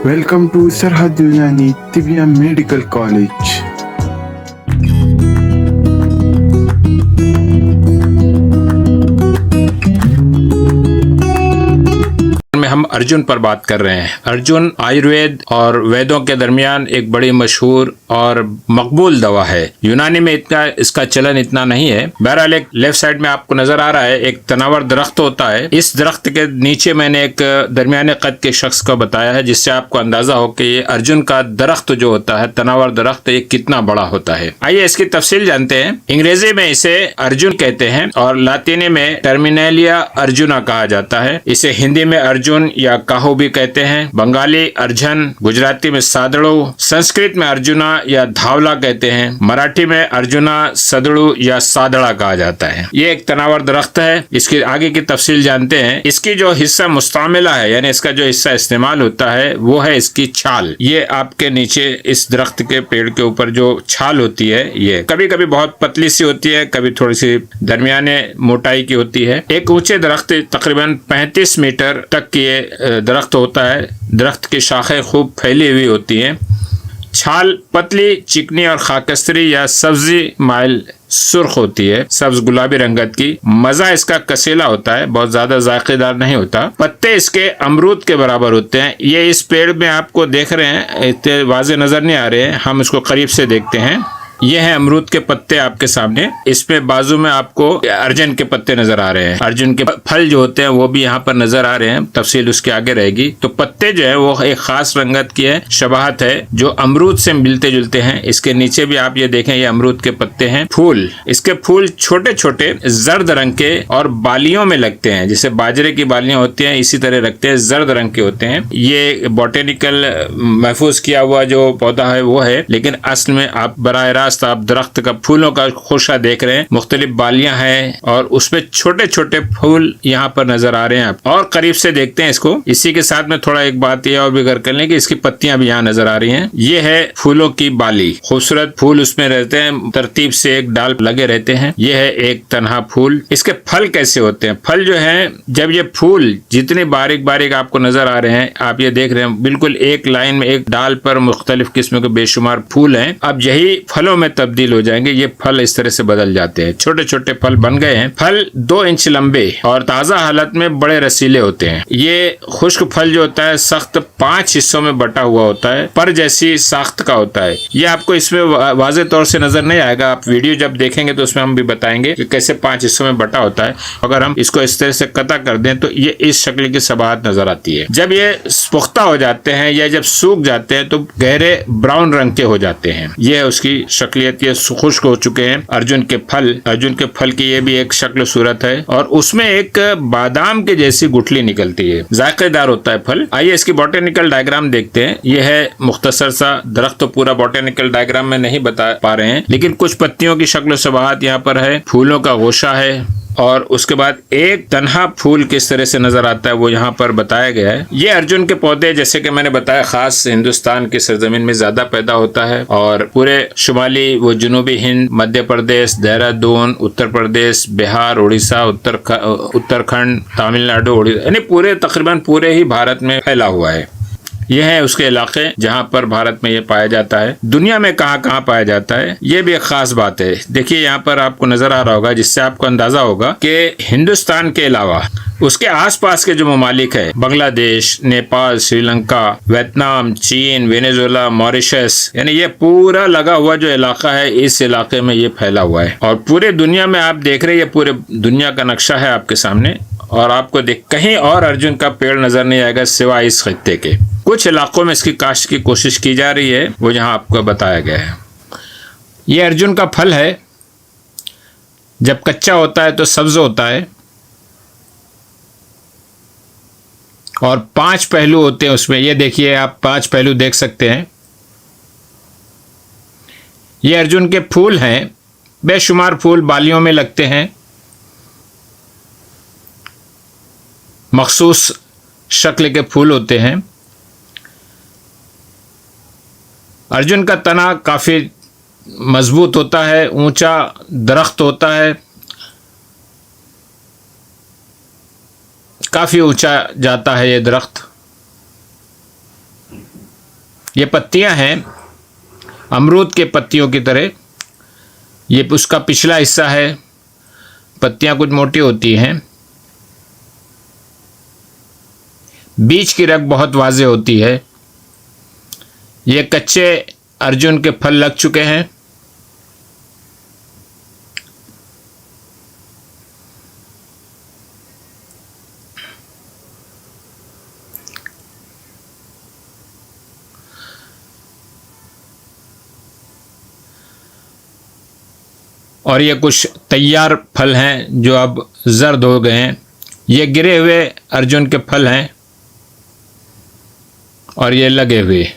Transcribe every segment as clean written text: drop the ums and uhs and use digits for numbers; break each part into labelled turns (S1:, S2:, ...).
S1: Welcome to Sarhadul Yani Tibia Medical College.
S2: में हम अर्जुन पर बात कर रहे हैं। अर्जुन आयुर्वेद और वेदों के दरमियान एक बड़ी मशहूर और मकबूल दवा है। यूनानी में इतना इसका चलन इतना नहीं है। बहरहाल एक लेफ्ट साइड में आपको नजर आ रहा है एक तनावर दरख्त होता है। इस दरख्त के नीचे मैंने एक दरमियाने कद के शख्स को बताया है जिससे आपको अंदाजा हो कि ये अर्जुन का दरख्त जो होता है, तनावर दरख्त, ये कितना बड़ा होता है। आइए इसकी तफसील जानते हैं। अंग्रेजी में इसे अर्जुन कहते हैं और लातीनी में टर्मिनेलिया अर्जुना कहा जाता है। इसे हिंदी में अर्जुन या काहो भी कहते हैं। बंगाली अर्जन, गुजराती में सादड़ो, संस्कृत में अर्जुना या धावला कहते हैं। मराठी में अर्जुना, सदड़ू या सादड़ा कहा जाता है। ये एक तनावर दरख्त है। इसकी आगे की तफसील जानते हैं। इसकी जो हिस्सा मुस्तामिला है, यानी इसका जो हिस्सा इस्तेमाल होता है वो है इसकी छाल। ये आपके नीचे इस दरख्त के पेड़ के ऊपर जो छाल होती है, ये कभी कभी बहुत पतली सी होती है, कभी थोड़ी सी दरमियाने मोटाई की होती है। एक ऊंचे दरख्त तकरीबन 35 मीटर तक की ये दरख्त होता है। दरख्त की शाखें खूब फैली हुई होती हैं। छाल पतली, चिकनी और खाकस्तरी या सब्जी माइल सुर्ख होती है, सब्ज गुलाबी रंगत की। मजा इसका कसीला होता है, बहुत ज्यादा जायकेदार नहीं होता। पत्ते इसके अमरूद के बराबर होते हैं। ये इस पेड़ में आपको देख रहे हैं, इतने वाजे नजर नहीं आ रहे हैं, हम इसको करीब से देखते हैं। ये है अमरूद के पत्ते आपके सामने। इसमें बाजू में आपको अर्जुन के पत्ते नजर आ रहे हैं। अर्जुन के फल जो होते हैं वो भी यहाँ पर नजर आ रहे हैं, तफसील उसके आगे रहेगी। तो पत्ते जो है वो एक खास रंगत की है, शबाहत है, जो अमरूद से मिलते जुलते हैं। इसके नीचे भी आप ये देखें, ये अमरूद के पत्ते हैं। फूल, इसके फूल छोटे छोटे जर्द रंग के और बालियों में लगते हैं, जैसे बाजरे की बालियां होती हैं इसी तरह रखते हैं, जर्द रंग के होते हैं। ये बॉटेनिकल महफूज किया हुआ जो पौधा है वो है, लेकिन असल में आप बराह आप दरख्त का फूलों का खोशा देख रहे हैं। मुख्तलिफ बालियां हैं और उसमें छोटे छोटे फूल यहाँ पर नजर आ रहे हैं। आप और करीब से देखते हैं इसको। इसी के साथ में थोड़ा एक बात यह और भी कर लें कि इसकी पत्तियां भी यहाँ नजर आ रही हैं। ये है फूलों की बाली, खूबसूरत फूल उसमें रहते हैं, तरतीब से एक डाल लगे रहते हैं। ये है एक तनहा फूल। इसके फल कैसे होते हैं? फल जो है, जब ये फूल जितने बारीक बारीक आपको नजर आ रहे हैं, आप ये देख रहे हैं बिल्कुल एक लाइन में एक डाल पर मुख्तलिफ किस्म के बेशुमार फूल हैं। अब यही फलों में तब्दील हो जाएंगे। ये फल इस तरह से बदल जाते हैं, छोटे छोटे फल बन गए हैं। फल 2 इंच लंबे और ताजा हालत में बड़े रसीले होते हैं। ये खुश्क फल जो होता है सख्त 5 हिस्सों में बटा हुआ होता है, पर जैसी साख्त का होता है। ये आपको इसमें वाज़े तौर से नजर नहीं आएगा, आप वीडियो जब देखेंगे तो उसमें हम भी बताएंगे कि कैसे 5 हिस्सों में बटा होता है। अगर हम इसको इस तरह से कता कर दें तो ये इस शक्ल की सबाहत नजर आती है। जब ये पुख्ता हो जाते हैं या जब सूख जाते हैं तो गहरे ब्राउन रंग के हो जाते हैं। ये उसकी शक्लियत, ये खुश्क हो चुके हैं। अर्जुन के फल की ये भी एक शक्ल सूरत है और उसमें एक बादाम के जैसी गुठली निकलती है, जायकेदार होता है फल। आइए इसकी बॉटेनिकल डायग्राम देखते हैं। ये है मुख्तसर सा दरख्त, तो पूरा बॉटेनिकल डायग्राम में नहीं बता पा रहे हैं, लेकिन कुछ पत्तियों की शक्ल सबाहत यहाँ पर है। फूलों का गोशा है और उसके बाद एक तन्हा फूल किस तरह से नजर आता है वो यहाँ पर बताया गया है। ये अर्जुन के पौधे, जैसे कि मैंने बताया, खास हिंदुस्तान की सरजमीन में ज्यादा पैदा होता है और पूरे शुमाली वो जनूबी हिंद, मध्य प्रदेश, देहरादून, उत्तर प्रदेश, बिहार, उड़ीसा, उत्तराखंड, तमिलनाडु, यानी पूरे तकरीबन पूरे ही भारत में फैला हुआ है। यह है उसके इलाके जहाँ पर भारत में ये पाया जाता है। दुनिया में कहाँ कहाँ पाया जाता है ये भी एक खास बात है। देखिए यहाँ पर आपको नजर आ रहा होगा, जिससे आपको अंदाजा होगा कि हिंदुस्तान के अलावा उसके आसपास के जो ममालिक है, बांग्लादेश, नेपाल, श्रीलंका, वियतनाम, चीन, वेनेजुएला, मॉरिशस, यानी ये पूरा लगा हुआ जो इलाका है, इस इलाके में ये फैला हुआ है। और पूरे दुनिया में आप देख रहे हैं, ये पूरे दुनिया का नक्शा है आपके सामने और आपको कहीं और अर्जुन का पेड़ नजर नहीं आएगा सिवाय इस खित्ते के। कुछ इलाकों में इसकी काश्त की कोशिश की जा रही है, वो यहाँ आपको बताया गया है। ये अर्जुन का फल है। जब कच्चा होता है तो सब्ज होता है और 5 पहलू होते हैं उसमें। ये देखिए, आप 5 पहलू देख सकते हैं। ये अर्जुन के फूल हैं, बेशुमार फूल बालियों में लगते हैं, मखसूस शक्ल के फूल होते हैं। अर्जुन का तना काफ़ी मजबूत होता है, ऊंचा दरख्त होता है, काफ़ी ऊंचा जाता है ये दरख्त। ये पत्तियां हैं अमरूद के पत्तियों की तरह। ये उसका पिछला हिस्सा है। पत्तियां कुछ मोटी होती हैं। बीच की रग बहुत वाज़े होती है। ये कच्चे अर्जुन के फल लग चुके हैं। और ये कुछ तैयार फल हैं जो अब जर्द हो गए हैं। ये गिरे हुए अर्जुन के फल हैं और ये लगे हुए।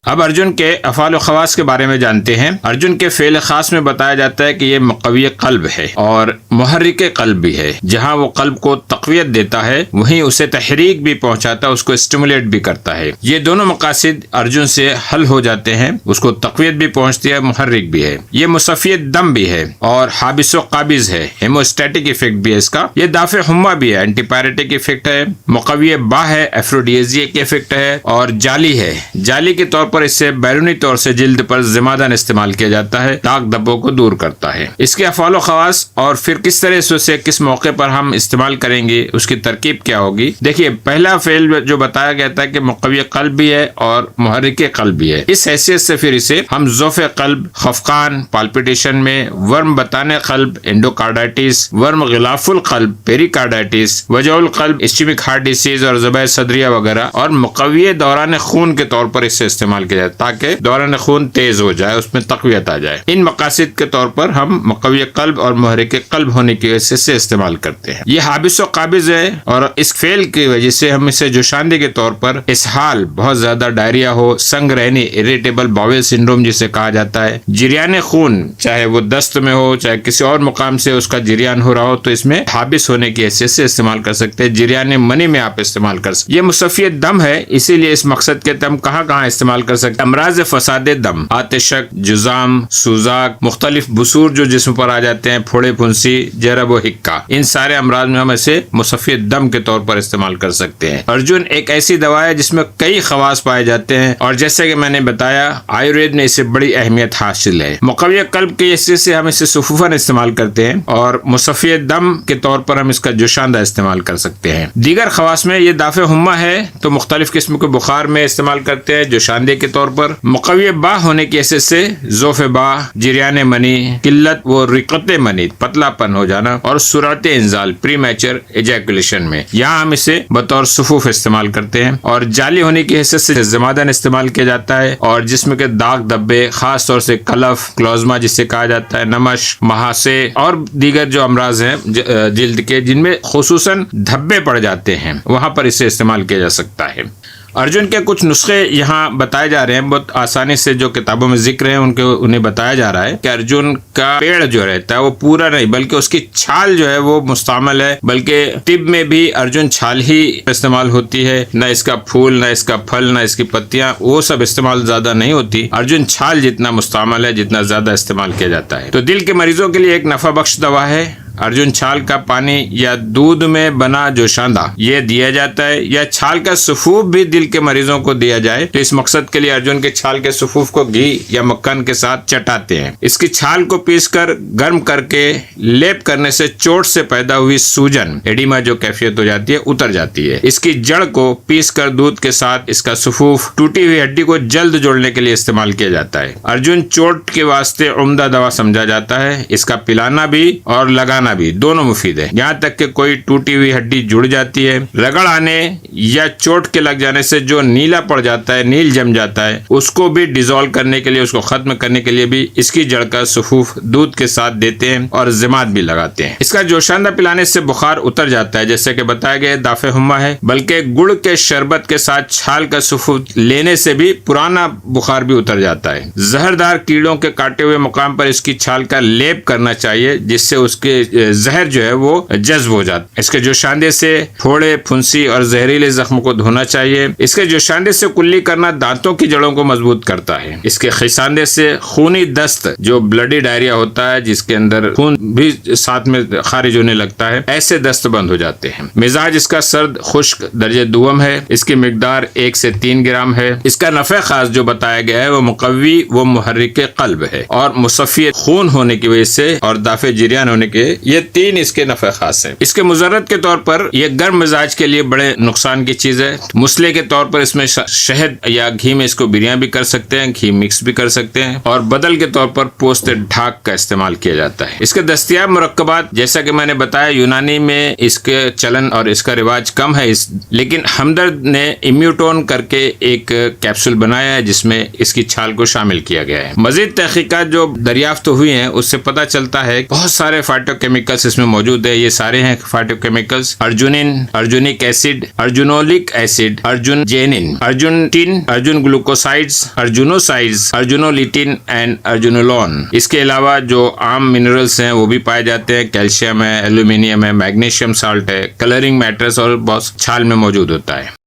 S2: अब अर्जुन के अफ़ाल व ख़वास के बारे में जानते हैं। अर्जुन के फ़ेल ख़ास में बताया जाता है कि ये मुक़व्वी क़ल्ब है और मुहर्रिक क़ल्ब भी है। जहाँ वो क़ल्ब को तक़वियत देता है वहीं उसे तहरीक भी पहुँचाता है, उसको स्टिमुलेट भी करता है। ये दोनों मक़ासिद अर्जुन से हल हो जाते हैं। उसको तक़वियत भी पहुँचती है, मुहर्रिक भी है। ये मुसफ़ियत दम भी है और हाबिस व क़ाबिज़ है। हेमोस्टैटिक इफ़ेक्ट भी है इसका। ये दाफ़े हुम्मा भी है, एंटीपायरेटिक इफ़ेक्ट है। मुक़व्वी बा है, एफ्रोडियजिक इफ़ेक्ट है। और जाली है। जाली के तौर पर इससे बैरूनी तौर से जिल्द पर ज़िमादन इस्तेमाल किया जाता है, दाग धब्बों को दूर करता है। इसके अफ़ाल व ख़वास और फिर किस तरह से उसे किस मौके पर हम इस्तेमाल करेंगे, उसकी तरकीब क्या होगी। देखिए, पहला फेल जो बताया गया था कि मुक़व्वी क़ल्ब भी है और मुहर्रिक क़ल्ब भी है। इस हैसियत से फिर इसे हम ज़ौफ़े क़ल्ब, खफ़कान, पाल्पिटेशन में, वर्म बताने क़ल्ब, एंडोकार्डाइटिस, वर्म ग़िलाफ़ुल क़ल्ब, पेरिकार्डाइटिस, वजउल क़ल्ब, इस्केमिक हार्ट डिसीज और ज़बाए सदरिया वगैरह और मुक़व्वी दौरान खून के तौर पर इसे इस्तेमाल किया जाए ताकि दौरान खून तेज हो जाए, उसमें तक़वियत आ जाए। इन मकासद के तौर पर हम मुक़व्वी क़ल्ब और मुहर्रिक क़ल्ब होने की वजह से इस्तेमाल करते हैं। ये हाबिस व क़ाबिज़ है और इस फेल की वजह से हम इसे जोशांदे के तौर पर इसहाल, बहुत ज्यादा डायरिया हो, संग रहनी, इरिटेबल बाउल सिंड्रोम जिसे कहा जाता है, जिरियान खून, चाहे वो दस्त में हो चाहे किसी और मुकाम से उसका जिरियान हो रहा हो, तो इसमें हाबिस होने की हैसियत से इस्तेमाल कर सकते हैं। जिरियान मनी में आप इस्तेमाल कर सकते हैं। ये मुसफ़ियत दम है, इसीलिए इस मकसद के तहत हम कहाँ इस्तेमाल कर सकते हैं। अमराज फसाद दम, आतिशक, जुजाम, सूजाक, मुख्तलिफ बसूर जो जिस्म पर आ जाते हैं, फोड़े फुंसी, जरब व हिक्का, इन सारे अमराज में हम इसे मुसफ़ियत दम के तौर पर इस्तेमाल कर सकते हैं। अर्जुन एक ऐसी दवा है जिसमें कई खवास पाए जाते हैं और जैसे कि मैंने बताया आयुर्वेद ने इसे बड़ी अहमियत हासिल है। मुक़व्वी क़ल्ब की हैसियत से हम इसे सुफ़ूफ़न इस्तेमाल करते हैं और मुसफ़ियत दम के तौर पर हम इसका जोशांदा इस्तेमाल कर सकते हैं। दीगर खवास में ये दाफ़े हुम्मा है तो मुख्तलिफ किस्म के बुखार में इस्तेमाल करते हैं जोशांदे के तौर पर। मुक़व्वी बा होने की हैसियत से ज़ौफ़े बा, जिरियान मनी, किल्लत व रिक़त मनी, पतलापन हो जाना और सुरअत इंज़ाल, प्रीमैचर एजैकुलेशन में, यहाँ हम इसे बतौर सुफ़ूफ़ इस्तेमाल करते हैं। और जाली होने की हैसियत से ज़मादन इस्तेमाल किया जाता है और जिस्म के दाग धब्बे, खास तौर से कलफ, क्लोज़मा जिसे कहा जाता है, नमश, महासे और दीगर जो अमराज हैं जिल्द के जिनमें खुसूसन धब्बे पड़ जाते हैं, वहाँ पर इसे इस्तेमाल किया जा सकता है। अर्जुन के कुछ नुस्खे यहाँ बताए जा रहे हैं, बहुत आसानी से जो किताबों में जिक्र है उन्हें बताया जा रहा है कि अर्जुन का पेड़ जो रहता है वो पूरा नहीं बल्कि उसकी छाल जो है वो मुस्तमल है, बल्कि तिब में भी अर्जुन छाल ही इस्तेमाल होती है, न इसका फूल, न इसका फल, न इसकी पत्तियां, वो सब इस्तेमाल ज्यादा नहीं होती। अर्जुन छाल जितना मुस्तमल है, जितना ज्यादा इस्तेमाल किया जाता है। तो दिल के मरीजों के लिए एक नफा बख्श दवा है अर्जुन छाल का पानी या दूध में बना जोशांदा, ये दिया जाता है, या छाल का सुफूफ भी दिल के मरीजों को दिया जाए तो इस मकसद के लिए अर्जुन के छाल के सुफूफ को घी या मक्खन के साथ चटाते हैं। इसकी छाल को पीसकर गर्म करके लेप करने से चोट से पैदा हुई सूजन, एडिमा जो कैफियत हो जाती है, उतर जाती है। इसकी जड़ को पीसकर दूध के साथ इसका सुफूफ टूटी हुई हड्डी को जल्द जोड़ने के लिए इस्तेमाल किया जाता है। अर्जुन चोट के वास्ते उम्दा दवा समझा जाता है। इसका पिलाना भी और लगाना भी दोनों मुफीद है। यहाँ तक कि कोई टूटी हुई हड्डी जुड़ जाती है, रगड़ आने या चोट के लग जाने से जो नीला पड़ जाता है, नील जम जाता है, उसको भी डिजोल्व करने के लिए, उसको खत्म करने के लिए भी इसकी जड़ का सुफूफ दूध के साथ देते हैं और जिमात भी लगाते हैं। इसका जोशांदा पिलाने से बुखार उतर जाता है, जैसे कि बताया गया दाफे हुम्मा है, बल्कि गुड़ के शरबत के साथ छाल का सुफूफ लेने से भी पुराना बुखार भी उतर जाता है। जहरदार कीड़ों के काटे हुए मुकाम पर इसकी छाल का लेप करना चाहिए जिससे उसके जहर जो है वो जज्ब हो जाता है। इसके जोशांदे से फोड़े, फुंसी और जहरीले जख्म को धोना चाहिए। इसके जोशांदे से कुल्ली करना दांतों की जड़ों को मजबूत करता है। इसके खिसांदे से खूनी दस्त, जो ब्लडी डायरिया होता है जिसके अंदर खून भी साथ में खारिज होने लगता है, ऐसे दस्त बंद हो जाते हैं। मिजाज इसका सर्द खुश्क दर्जे दुवम है। इसकी मिकदार 1 से 3 ग्राम है। इसका नफे खास जो बताया गया है वो मुकव्वी व मुहर्रिक कल्ब है और मुसफ़ी खून होने की वजह से और दाफे जिरियान होने के, ये 3 इसके नफे खास है। इसके मुजर्रत के तौर पर यह गर्म मिजाज के लिए बड़े नुकसान की चीज है। मुसले के तौर पर इसमें शहद या घी में इसको बिरयानी भी कर सकते हैं, घी मिक्स भी कर सकते हैं और बदल के तौर पर पोस्त ढाक का इस्तेमाल किया जाता है। इसके दस्तयाब मुरक्कबात जैसा कि मैंने बताया, यूनानी में इसके चलन और इसका रिवाज कम है, लेकिन हमदर्द ने इम्यूटोन करके एक कैप्सूल बनाया है जिसमें इसकी छाल को शामिल किया गया है। मजीद तहकीकात जो दरियाफ्त हुई हैं उससे पता चलता है बहुत सारे फाइटोकेमिकल्स इसमें मौजूद है। ये सारे हैं phytochemicals: arjunin, arjunic acid, arjunolic acid, arjungenin, arjunetin, arjun glucosides, arjunosides, arjunolitin and arjunolone. इसके अलावा जो आम मिनरल्स हैं वो भी पाए जाते हैं। कैल्शियम है, एल्यूमिनियम है, मैग्नीशियम साल्ट है, कलरिंग मैटर्स और बहुत छाल में मौजूद होता है।